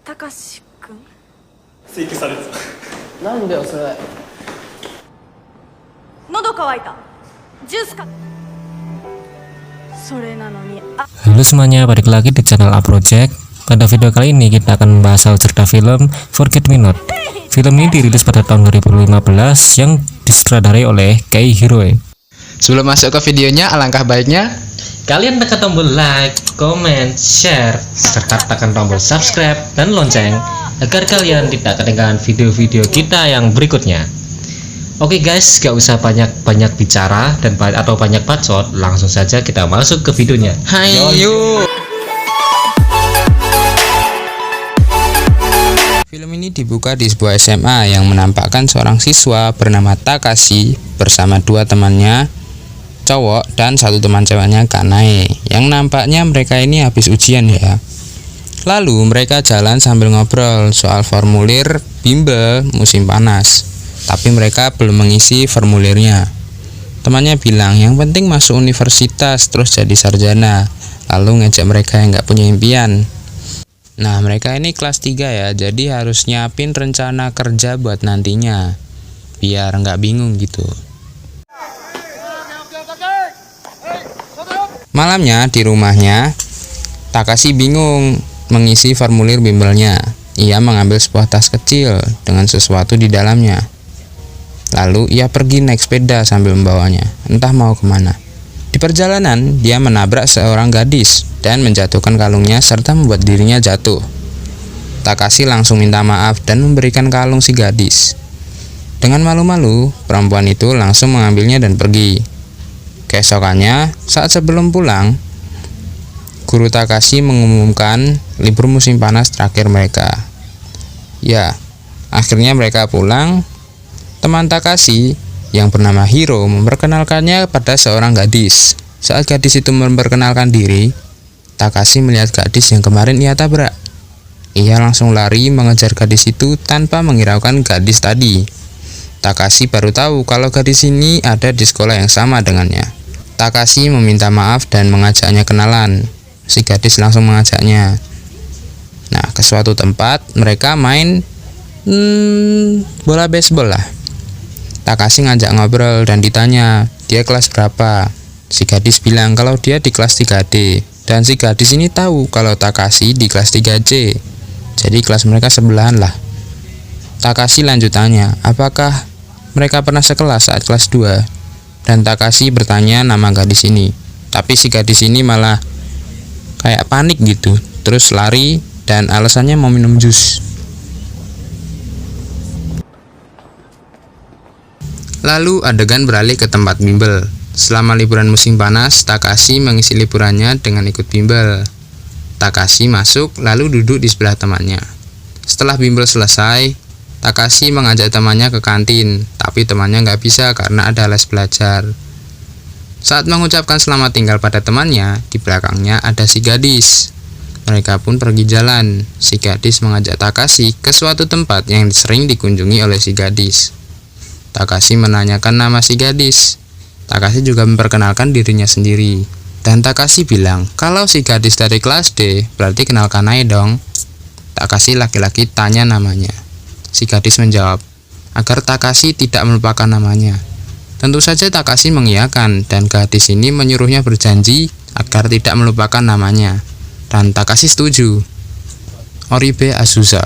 たかしくん請求されてた。なんだよそれ。喉乾いたジュースかそれなのにHalo semuanya, balik lagi di channel A Project. Pada video kali ini kita akan membahas soal cerita film Forget Me Not. Film ini dirilis pada tahun 2015 yang disutradarai oleh Kei Hiroe. Sebelum masuk ke videonya, alangkah baiknya Kalian tekan tombol like, comment, share, serta tekan tombol subscribe dan lonceng agar kalian tidak ketinggalan video-video kita yang berikutnya. Oke guys, gak usah banyak bicara dan atau banyak bacot, langsung saja kita masuk ke videonya. Hayo. Film ini dibuka di sebuah SMA yang menampakkan seorang siswa bernama Takashi bersama dua temannya cowok dan satu teman ceweknya Kanae, yang nampaknya mereka ini habis ujian ya. Lalu mereka jalan sambil ngobrol soal formulir bimbel musim panas, tapi mereka belum mengisi formulirnya. Temannya bilang yang penting masuk universitas terus jadi sarjana, lalu ngejek mereka yang gak punya impian. Nah, mereka ini kelas 3 ya, jadi harus nyiapin rencana kerja buat nantinya biar nggak bingung gitu. Malamnya di rumahnya, Takashi bingung mengisi formulir bimbelnya. Ia mengambil sebuah tas kecil dengan sesuatu di dalamnya. Lalu ia pergi naik sepeda sambil membawanya, entah mau kemana. Di perjalanan, dia menabrak seorang gadis dan menjatuhkan kalungnya serta membuat dirinya jatuh. Takashi langsung minta maaf dan memberikan kalung si gadis. Dengan malu-malu, perempuan itu langsung mengambilnya dan pergi. Keesokannya, saat sebelum pulang, guru Takashi mengumumkan libur musim panas terakhir mereka. Ya, akhirnya mereka pulang. Teman Takashi yang bernama Hiro memperkenalkannya pada seorang gadis. Saat gadis itu memperkenalkan diri, Takashi melihat gadis yang kemarin ia tabrak. Ia langsung lari mengejar gadis itu tanpa menghiraukan gadis tadi. Takashi baru tahu kalau gadis ini ada di sekolah yang sama dengannya. Takashi meminta maaf dan mengajaknya kenalan. Si gadis langsung mengajaknya. Nah, ke suatu tempat mereka main bola baseball lah. Takashi ngajak ngobrol dan ditanya dia kelas berapa. Si gadis bilang kalau dia di kelas 3D, dan si gadis ini tahu kalau Takashi di kelas 3C. Jadi kelas mereka sebelahan lah. Takashi lanjut tanya, apakah mereka pernah sekelas saat kelas 2? Dan Takashi bertanya nama gadis ini. Tapi si gadis ini malah kayak panik gitu, terus lari dan alasannya mau minum jus. Lalu adegan beralih ke tempat bimbel. Selama liburan musim panas, Takashi mengisi liburannya dengan ikut bimbel. Takashi masuk lalu duduk di sebelah temannya. Setelah bimbel selesai, Takashi mengajak temannya ke kantin, tapi temannya nggak bisa karena ada les belajar. Saat mengucapkan selamat tinggal pada temannya, di belakangnya ada si gadis. Mereka pun pergi jalan. Si gadis mengajak Takashi ke suatu tempat yang sering dikunjungi oleh si gadis. Takashi menanyakan nama si gadis. Takashi juga memperkenalkan dirinya sendiri. Dan Takashi bilang, kalau si gadis dari kelas D, berarti kenal Kanae dong. Takashi laki-laki tanya namanya. Si gadis menjawab, agar Takashi tidak melupakan namanya. Tentu saja Takashi mengiyakan, dan gadis ini menyuruhnya berjanji agar tidak melupakan namanya. Dan Takashi setuju. Oribe Azusa,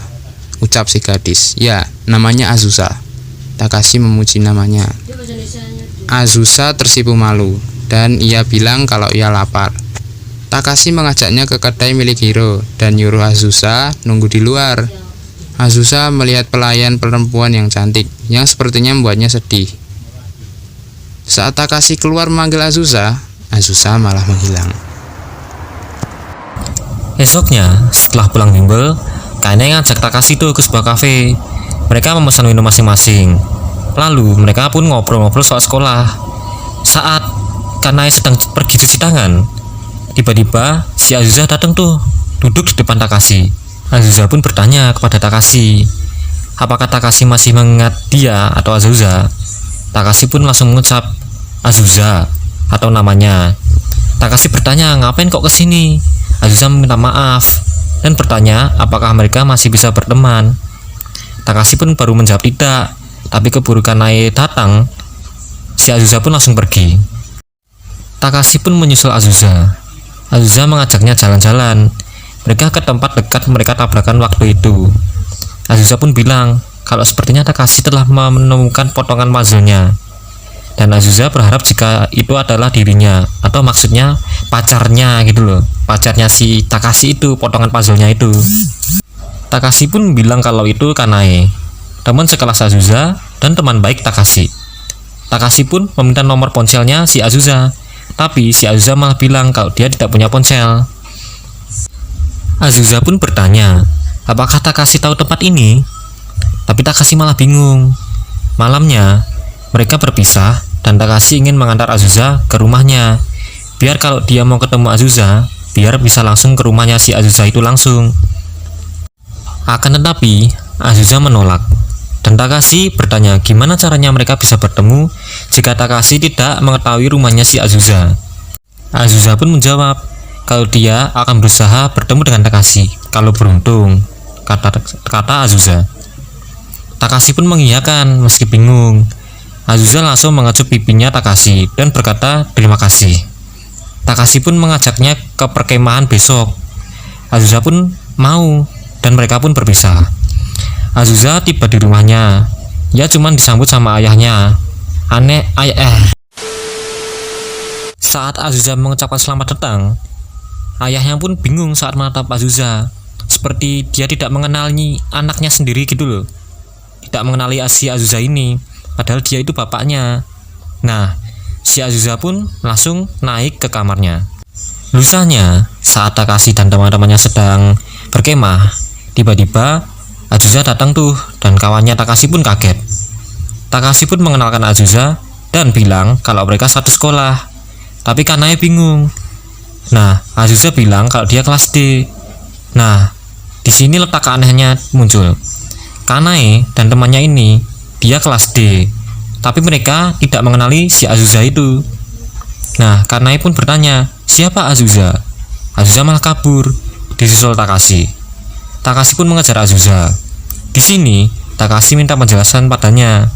ucap si gadis. Ya, namanya Azusa. Takashi memuji namanya. Azusa tersipu malu, dan ia bilang kalau ia lapar. Takashi mengajaknya ke kedai milik Hiro, dan nyuruh Azusa nunggu di luar. Azusa melihat pelayan perempuan yang cantik, yang sepertinya membuatnya sedih. Saat Takashi keluar memanggil Azusa, Azusa malah menghilang. Esoknya, setelah pulang bimbel, Kanae ngajak Takashi tuh ke sebuah kafe. Mereka memesan minum masing-masing. Lalu mereka pun ngobrol-ngobrol soal sekolah. Saat Kanae sedang pergi cuci tangan, tiba-tiba si Azusa datang tuh, duduk di depan Takashi. Azusa pun bertanya kepada Takashi, apakah Takashi masih mengingat dia atau Azusa? Takashi pun langsung mengucap Azusa atau namanya. Takashi bertanya, ngapain kok kesini? Azusa meminta maaf. dan bertanya apakah mereka masih bisa berteman. Takashi pun baru menjawab tidak, tapi keburu Kanae datang, si Azusa pun langsung pergi. Takashi pun menyusul Azusa. Azusa mengajaknya jalan-jalan. Mereka ke tempat dekat mereka tabrakan waktu itu. Azusa pun bilang kalau sepertinya Takashi telah menemukan potongan puzzle-nya. Dan Azusa berharap jika itu adalah dirinya, atau maksudnya pacarnya gitu loh. Pacarnya si Takashi itu, potongan puzzle-nya itu. Takashi pun bilang kalau itu Kanae, teman sekelas Azusa dan teman baik Takashi. Takashi pun meminta nomor ponselnya si Azusa, tapi si Azusa malah bilang kalau dia tidak punya ponsel. Azusa pun bertanya, apakah Takashi tahu tempat ini? Tapi Takashi malah bingung. Malamnya, mereka berpisah dan Takashi ingin mengantar Azusa ke rumahnya. Biar kalau dia mau ketemu Azusa, biar bisa langsung ke rumahnya si Azusa itu langsung. Akan tetapi, Azusa menolak. Dan Takashi bertanya gimana caranya mereka bisa bertemu jika Takashi tidak mengetahui rumahnya si Azusa. Azusa pun menjawab kalau dia akan berusaha bertemu dengan Takashi kalau beruntung, kata Azusa. Takashi pun mengiyakan meski bingung. Azusa langsung mengecup pipinya Takashi dan berkata terima kasih. Takashi pun mengajaknya ke perkemahan besok. Azusa pun mau dan mereka pun berpisah. Azusa tiba di rumahnya. Ia cuma disambut sama ayahnya. Saat Azusa mengucapkan selamat datang, ayahnya pun bingung saat menatap Azusa, seperti dia tidak mengenali anaknya sendiri gitu loh. Tidak mengenali si Azusa ini, padahal dia itu bapaknya. Nah, si Azusa pun langsung naik ke kamarnya. Lusanya, saat Takashi dan teman-temannya sedang berkemah, tiba-tiba Azusa datang tuh dan kawannya Takashi pun kaget. Takashi pun mengenalkan Azusa dan bilang kalau mereka satu sekolah. Tapi Kanae bingung. Nah, Azusa bilang kalau dia kelas D. Nah, di sini letak keanehannya muncul. Kanae dan temannya ini dia kelas D, tapi mereka tidak mengenali si Azusa itu. Nah, Kanae pun bertanya, siapa Azusa? Azusa malah kabur, disusul Takashi. Takashi pun mengejar Azusa. Di sini, Takashi minta penjelasan padanya.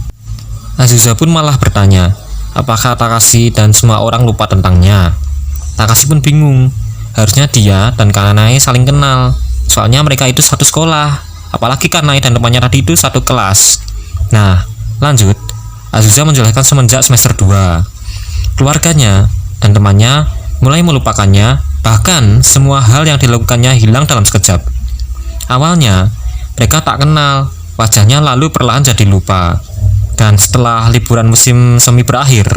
Azusa pun malah bertanya, apakah Takashi dan semua orang lupa tentangnya? Takashi pun bingung. Harusnya dia dan Kanae saling kenal, soalnya mereka itu satu sekolah. Apalagi Kanae dan temannya tadi itu satu kelas. Nah, lanjut, Azusa menjelaskan semenjak semester 2. Keluarganya dan temannya mulai melupakannya, bahkan semua hal yang dilakukannya hilang dalam sekejap. Awalnya, mereka tak kenal, wajahnya lalu perlahan jadi lupa. Dan setelah liburan musim semi berakhir,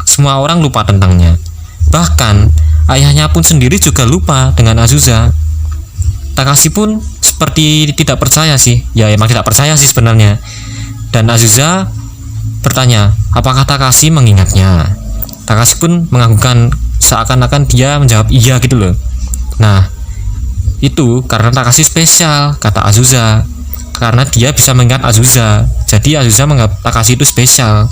semua orang lupa tentangnya. Bahkan, ayahnya pun sendiri juga lupa dengan Azusa. Takashi pun seperti tidak percaya sih, ya emang tidak percaya sih sebenarnya. Dan Azusa bertanya, apakah Takashi mengingatnya? Takashi pun menganggukkan seakan-akan dia menjawab iya gitu loh. Nah, itu karena Takashi spesial, kata Azusa. Karena dia bisa mengingat Azusa, jadi Azusa menganggap Takashi itu spesial.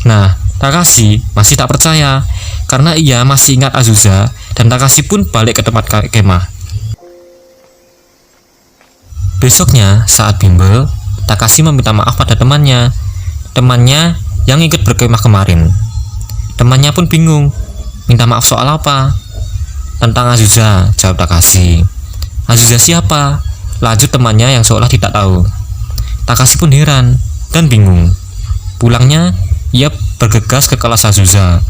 Nah, Takashi masih tak percaya karena ia masih ingat Azusa, dan Takashi pun balik ke tempat kemah. Besoknya saat bimbel, Takashi meminta maaf pada temannya yang ikut berkemah kemarin. Temannya pun bingung, minta maaf soal apa? Tentang Azusa, jawab Takashi. Azusa siapa? Lanjut temannya yang seolah tidak tahu. Takashi pun heran dan bingung. Pulangnya, ia bergegas ke kelas Azusa.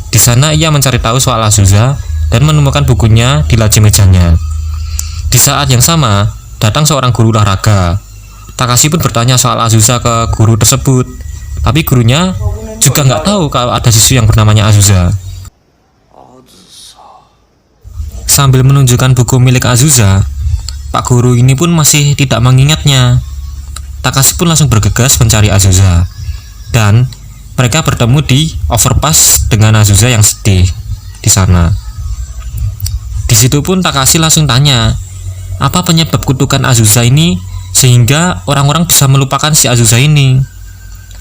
Di sana ia mencari tahu soal Azusa dan menemukan bukunya di laci mejanya. Di saat yang sama, datang seorang guru olahraga. Takashi pun bertanya soal Azusa ke guru tersebut, tapi gurunya juga nggak tahu kalau ada siswi yang bernamanya Azusa. Sambil menunjukkan buku milik Azusa, Pak guru ini pun masih tidak mengingatnya. Takashi pun langsung bergegas mencari Azusa, dan mereka bertemu di overpass dengan Azusa yang sedih di sana. Di situ pun Takashi langsung tanya, apa penyebab kutukan Azusa ini sehingga orang-orang bisa melupakan si Azusa ini?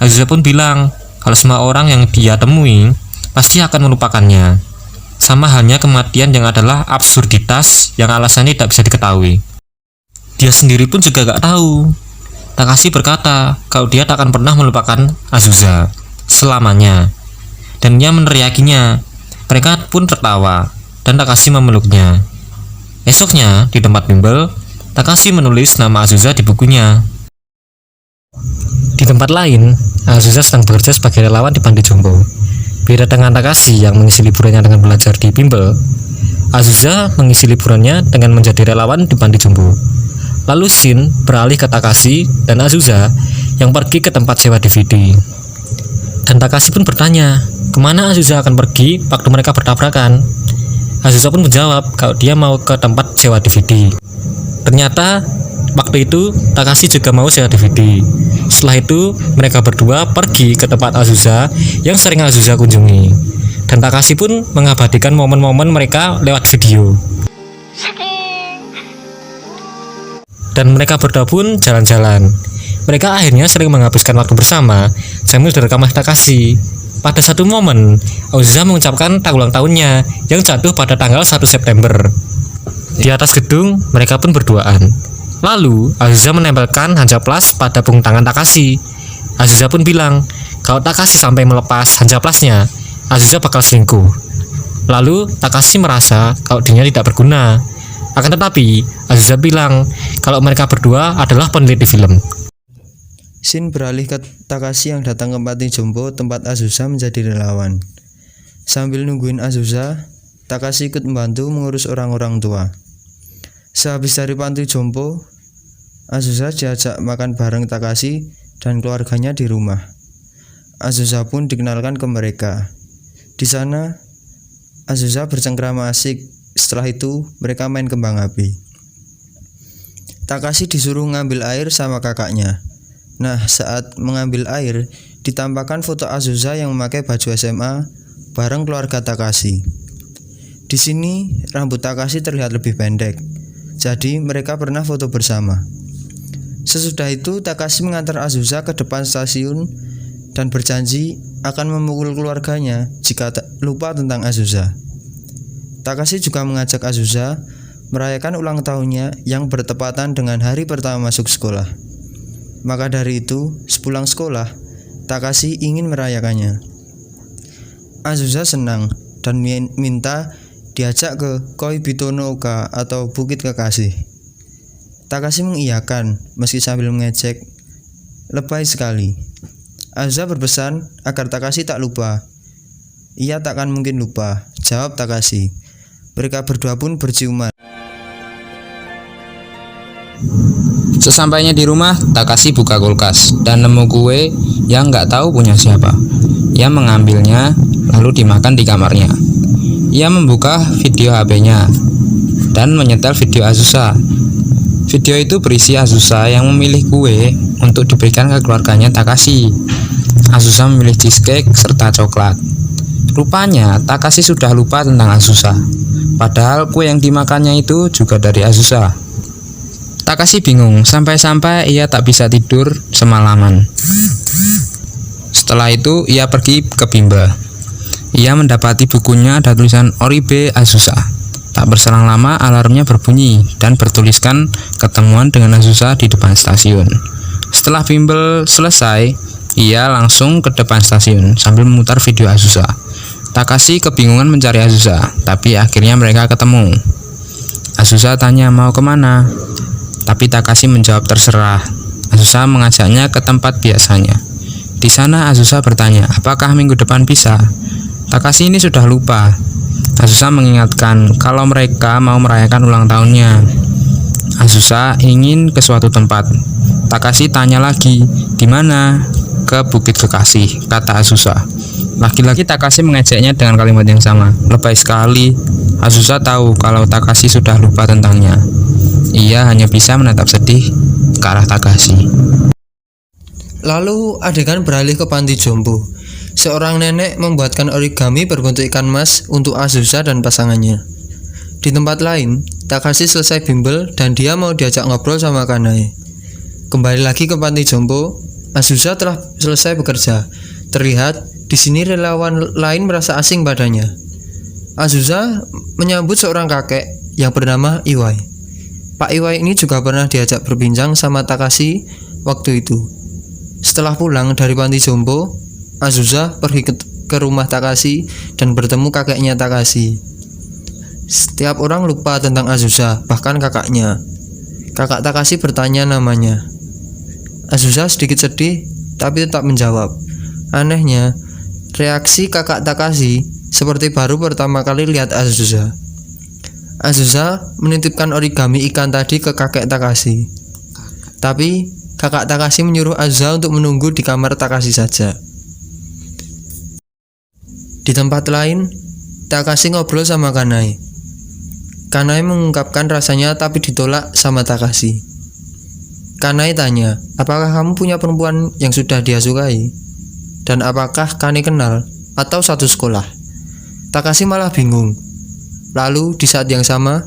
Azusa pun bilang kalau semua orang yang dia temui pasti akan melupakannya. Sama halnya kematian yang adalah absurditas yang alasannya tidak bisa diketahui. Dia sendiri pun juga gak tahu. Takashi berkata kalau dia tak akan pernah melupakan Azusa selamanya. Dan ia meneriakinya. Mereka pun tertawa dan Takashi memeluknya. Esoknya di tempat bimbel, Takashi menulis nama Azusa di bukunya. Di tempat lain, Azusa sedang bekerja sebagai relawan di Panti Jompo. Beda dengan Takashi yang mengisi liburannya dengan belajar di bimbel, Azusa mengisi liburannya dengan menjadi relawan di Panti Jompo. Lalu Shin beralih ke Takashi dan Azusa yang pergi ke tempat sewa DVD. Dan Takashi pun bertanya, kemana Azusa akan pergi waktu mereka bertabrakan? Azusa pun menjawab kalau dia mau ke tempat sewa DVD. Ternyata waktu itu Takashi juga mau sewa DVD. Setelah itu mereka berdua pergi ke tempat Azusa yang sering Azusa kunjungi. Dan Takashi pun mengabadikan momen-momen mereka lewat video. Dan mereka berdua pun jalan-jalan. Mereka akhirnya sering menghabiskan waktu bersama sambil direkam oleh Takashi. Pada satu momen, Azusa mengucapkan ulang tahunnya yang jatuh pada tanggal 1 September. Di atas gedung, mereka pun berduaan. Lalu, Azusa menempelkan hancaplas pada punggung tangan Takashi. Azusa pun bilang, kalau Takashi sampai melepas hancaplasnya, Azusa bakal selingkuh. Lalu, Takashi merasa kalau dirinya tidak berguna. Akan tetapi, Azusa bilang kalau mereka berdua adalah peneliti film. Shin beralih ke Takashi yang datang ke Panti Jompo tempat Azusa menjadi relawan. Sambil nungguin Azusa, Takashi ikut membantu mengurus orang-orang tua. Sehabis dari Panti Jompo, Azusa diajak makan bareng Takashi dan keluarganya di rumah. Azusa pun dikenalkan ke mereka. Di sana, Azusa bercengkrama asik. Setelah itu, mereka main kembang api. Takashi disuruh ngambil air sama kakaknya. Nah, saat mengambil air, ditampakkan foto Azusa yang memakai baju SMA bareng keluarga Takashi. Di sini, rambut Takashi terlihat lebih pendek. Jadi mereka pernah foto bersama. Sesudah itu Takashi mengantar Azusa ke depan stasiun dan berjanji akan memukul keluarganya jika lupa tentang Azusa. Takashi juga mengajak Azusa merayakan ulang tahunnya yang bertepatan dengan hari pertama masuk sekolah. Maka dari itu, sepulang sekolah, Takashi ingin merayakannya. Azusa senang dan minta diajak ke Koibito no Oka atau Bukit Kekasih. Takashi mengiyakan meski sambil mengejek, lebay sekali. Azusa berpesan agar Takashi tak lupa. Ia takkan mungkin lupa, jawab Takashi. Mereka berdua pun berciuman. Sesampainya di rumah, Takashi buka kulkas dan nemu kue yang nggak tahu punya siapa. Ia mengambilnya lalu dimakan di kamarnya. Ia membuka video HP-nya dan menyetel video Azusa. Video itu berisi Azusa yang memilih kue untuk diberikan ke keluarganya Takashi. Azusa memilih cheesecake serta coklat. Rupanya Takashi sudah lupa tentang Azusa. Padahal kue yang dimakannya itu juga dari Azusa. Takashi bingung sampai-sampai ia tak bisa tidur semalaman. Setelah itu ia pergi ke bimbel. Ia mendapati bukunya ada tulisan Oribe Azusa. Tak berselang lama alarmnya berbunyi dan bertuliskan ketemuan dengan Azusa di depan stasiun. Setelah bimbel selesai, ia langsung ke depan stasiun sambil memutar video Azusa. Takashi kebingungan mencari Azusa, tapi akhirnya mereka ketemu. Azusa tanya mau kemana, tapi Takashi menjawab terserah. Azusa mengajaknya ke tempat biasanya. Di sana Azusa bertanya, apakah minggu depan bisa? Takashi ini sudah lupa. Azusa mengingatkan kalau mereka mau merayakan ulang tahunnya. Azusa ingin ke suatu tempat. Takashi tanya lagi, di mana? Ke Bukit Kekasih, kata Azusa. Lagi-lagi Takashi mengajaknya dengan kalimat yang sama. Lebay sekali. Azusa tahu kalau Takashi sudah lupa tentangnya. Ia hanya bisa menatap sedih ke arah Takashi. Lalu adegan beralih ke Panti Jompo. Seorang nenek membuatkan origami berbentuk ikan mas untuk Azusa dan pasangannya. Di tempat lain, Takashi selesai bimbel dan dia mau diajak ngobrol sama Kanae. Kembali lagi ke Panti Jompo, Azusa telah selesai bekerja. Terlihat di sini relawan lain merasa asing padanya. Azusa menyambut seorang kakek yang bernama Iwai. Pak Iwai ini juga pernah diajak berbincang sama Takashi waktu itu. Setelah pulang dari panti jompo, Azusa pergi ke rumah Takashi dan bertemu kakeknya Takashi. Setiap orang lupa tentang Azusa, bahkan kakaknya. Kakak Takashi bertanya namanya. Azusa sedikit sedih, tapi tetap menjawab. Anehnya, reaksi kakak Takashi seperti baru pertama kali lihat Azusa. Azusa menitipkan origami ikan tadi ke kakek Takashi. Tapi kakak Takashi menyuruh Azusa untuk menunggu di kamar Takashi saja. Di tempat lain, Takashi ngobrol sama Kanai. Kanai mengungkapkan rasanya tapi ditolak sama Takashi. Kanai tanya, apakah kamu punya perempuan yang sudah dia sukai? Dan apakah Kanai kenal atau satu sekolah? Takashi malah bingung. Lalu di saat yang sama,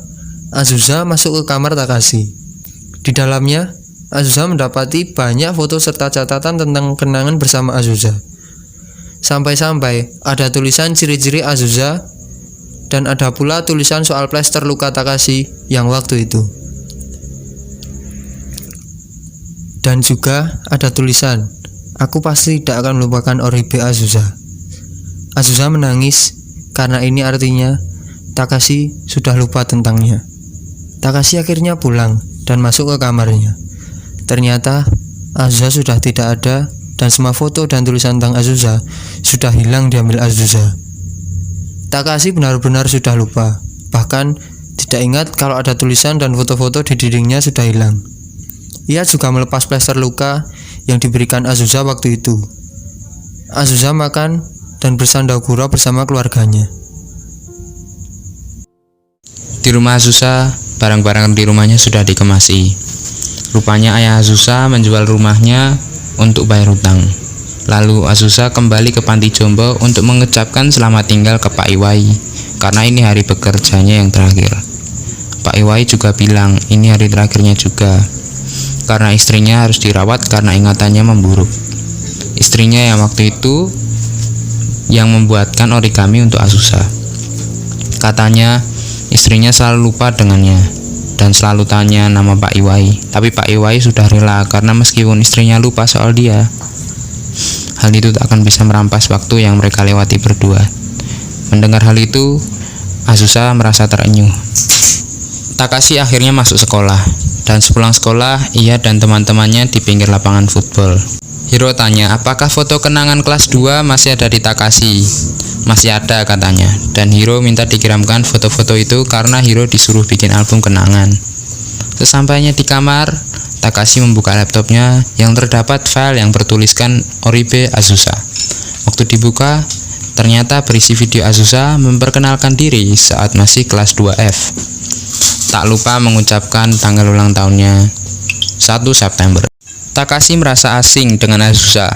Azusa masuk ke kamar Takashi. Di dalamnya, Azusa mendapati banyak foto serta catatan tentang kenangan bersama Azusa. Sampai-sampai ada tulisan ciri-ciri Azusa dan ada pula tulisan soal plester luka Takashi yang waktu itu. Dan juga ada tulisan, aku pasti tidak akan melupakan Oribe Azusa. Azusa menangis karena ini artinya Takashi sudah lupa tentangnya. Takashi akhirnya pulang dan masuk ke kamarnya. Ternyata Azusa sudah tidak ada dan semua foto dan tulisan tentang Azusa sudah hilang diambil Azusa. Takashi benar-benar sudah lupa, bahkan tidak ingat kalau ada tulisan dan foto-foto di dindingnya sudah hilang. Ia juga melepas plester luka yang diberikan Azusa waktu itu. Azusa makan dan bersandau gurau bersama keluarganya. Di rumah Azusa, barang-barang di rumahnya sudah dikemasi. Rupanya ayah Azusa menjual rumahnya untuk bayar hutang. Lalu Azusa kembali ke panti jompo untuk mengucapkan selamat tinggal ke Pak Iwai, karena ini hari bekerjanya yang terakhir. Pak Iwai juga bilang ini hari terakhirnya juga, karena istrinya harus dirawat karena ingatannya memburuk. Istrinya yang waktu itu yang membuatkan origami untuk Azusa. Katanya istrinya selalu lupa dengannya dan selalu tanya nama Pak Iwai. Tapi Pak Iwai sudah rela karena meskipun istrinya lupa soal dia, hal itu tak akan bisa merampas waktu yang mereka lewati berdua. Mendengar hal itu, Azusa merasa terenyuh. Takashi akhirnya masuk sekolah, dan sepulang sekolah ia dan teman-temannya di pinggir lapangan football. Hiro tanya apakah foto kenangan kelas 2 masih ada di Takashi. Masih ada katanya, dan Hiro minta dikirimkan foto-foto itu karena Hiro disuruh bikin album kenangan. Sesampainya di kamar, Takashi membuka laptopnya yang terdapat file yang bertuliskan Oribe Azusa. Waktu dibuka, ternyata berisi video Azusa memperkenalkan diri saat masih kelas 2F. Tak lupa mengucapkan tanggal ulang tahunnya, 1 September. Takashi merasa asing dengan Azusa.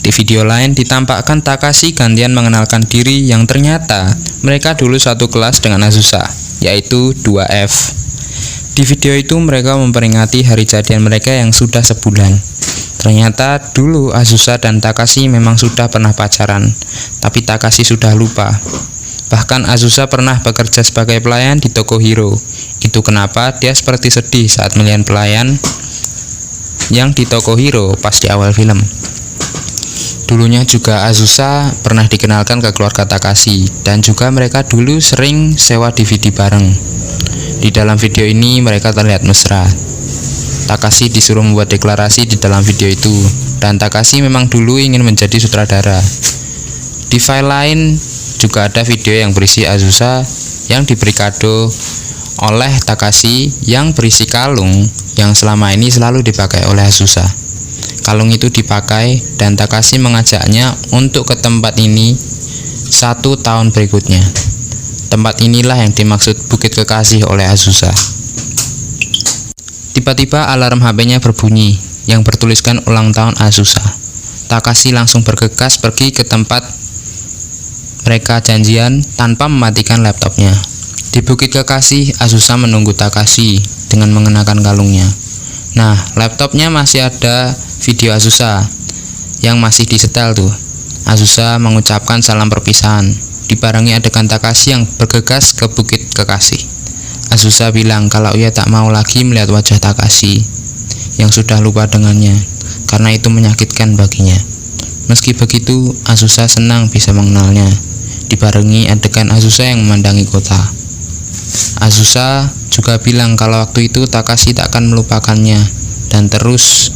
Di video lain ditampakkan Takashi gantian mengenalkan diri yang ternyata mereka dulu satu kelas dengan Azusa, yaitu 2F. Di video itu mereka memperingati hari jadian mereka yang sudah sebulan. Ternyata dulu Azusa dan Takashi memang sudah pernah pacaran, tapi Takashi sudah lupa. Bahkan Azusa pernah bekerja sebagai pelayan di toko Hiro. Itu kenapa dia seperti sedih saat melihat pelayan yang di toko Hiro pas di awal film. Dulunya juga Azusa pernah dikenalkan ke keluarga Takashi, dan juga mereka dulu sering sewa DVD bareng. Di dalam video ini mereka terlihat mesra. Takashi disuruh membuat deklarasi di dalam video itu, dan Takashi memang dulu ingin menjadi sutradara. Di file lain juga ada video yang berisi Azusa yang diberi kado oleh Takashi yang berisi kalung yang selama ini selalu dipakai oleh Azusa. Kalung itu dipakai dan Takashi mengajaknya untuk ke tempat ini 1 tahun berikutnya. Tempat inilah yang dimaksud Bukit Kekasih oleh Azusa. Tiba-tiba alarm HP-nya berbunyi yang bertuliskan ulang tahun Azusa. Takashi langsung bergegas pergi ke tempat mereka janjian tanpa mematikan laptopnya. Di Bukit Kekasih, Azusa menunggu Takashi dengan mengenakan kalungnya. Nah, laptopnya masih ada video Azusa yang masih disetel tuh. Azusa mengucapkan salam perpisahan. dibarengi adegan Takashi yang bergegas ke bukit kekasih. Azusa bilang kalau ia tak mau lagi melihat wajah Takashi yang sudah lupa dengannya, karena itu menyakitkan baginya. Meski begitu, Azusa senang bisa mengenalnya, dibarengi adegan Azusa yang memandangi kota. Azusa juga bilang kalau waktu itu Takashi tak akan melupakannya dan terus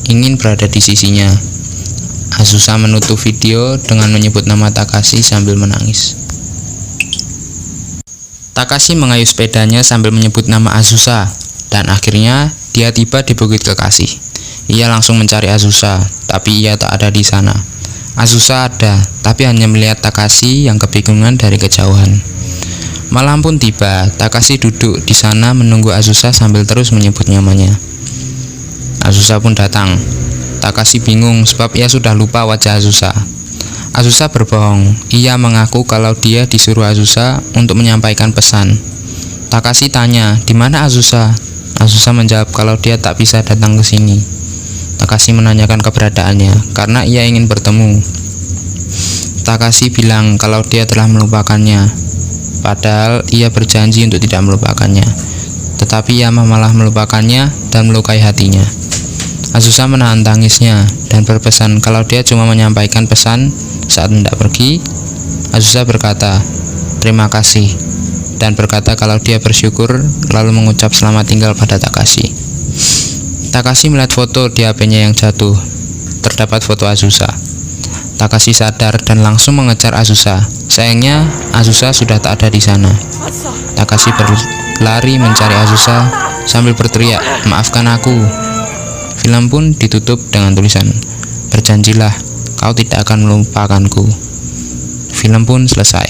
ingin berada di sisinya. Azusa menutup video dengan menyebut nama Takashi sambil menangis. Takashi mengayuh sepedanya sambil menyebut nama Azusa, dan akhirnya dia tiba di bukit kekasih. Ia langsung mencari Azusa, tapi ia tak ada di sana. Azusa ada, tapi hanya melihat Takashi yang kebingungan dari kejauhan. Malam pun tiba, Takashi duduk di sana menunggu Azusa sambil terus menyebut namanya. Azusa pun datang. Takashi bingung sebab ia sudah lupa wajah Azusa. Azusa berbohong. Ia mengaku kalau dia disuruh Azusa untuk menyampaikan pesan. Takashi tanya, "Di mana Azusa?" Azusa menjawab kalau dia tak bisa datang ke sini. Takashi menanyakan keberadaannya karena ia ingin bertemu. Takashi bilang kalau dia telah melupakannya, padahal ia berjanji untuk tidak melupakannya. Tetapi ia malah melupakannya dan melukai hatinya. Azusa menahan tangisnya dan berpesan kalau dia cuma menyampaikan pesan saat hendak pergi. Azusa berkata, "Terima kasih," dan berkata kalau dia bersyukur, lalu mengucap selamat tinggal pada Takashi. Takashi melihat foto di HP-nya yang jatuh. Terdapat foto Azusa. Takashi sadar dan langsung mengejar Azusa. Sayangnya, Azusa sudah tak ada di sana. Takashi berlari mencari Azusa sambil berteriak, "Maafkan aku." Film pun ditutup dengan tulisan, "Berjanjilah, kau tidak akan melupakanku." Film pun selesai.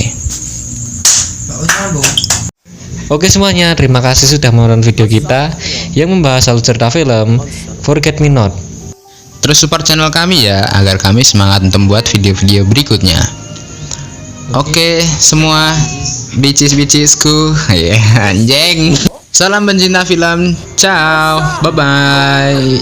Oke semuanya, terima kasih sudah menonton video kita yang membahas alur cerita film Forget Me Not. Terus support channel kami ya, agar kami semangat untuk membuat video-video berikutnya. Oke, semua bitches-bitchesku, ya anjing. Salam pencinta film, ciao, bye-bye.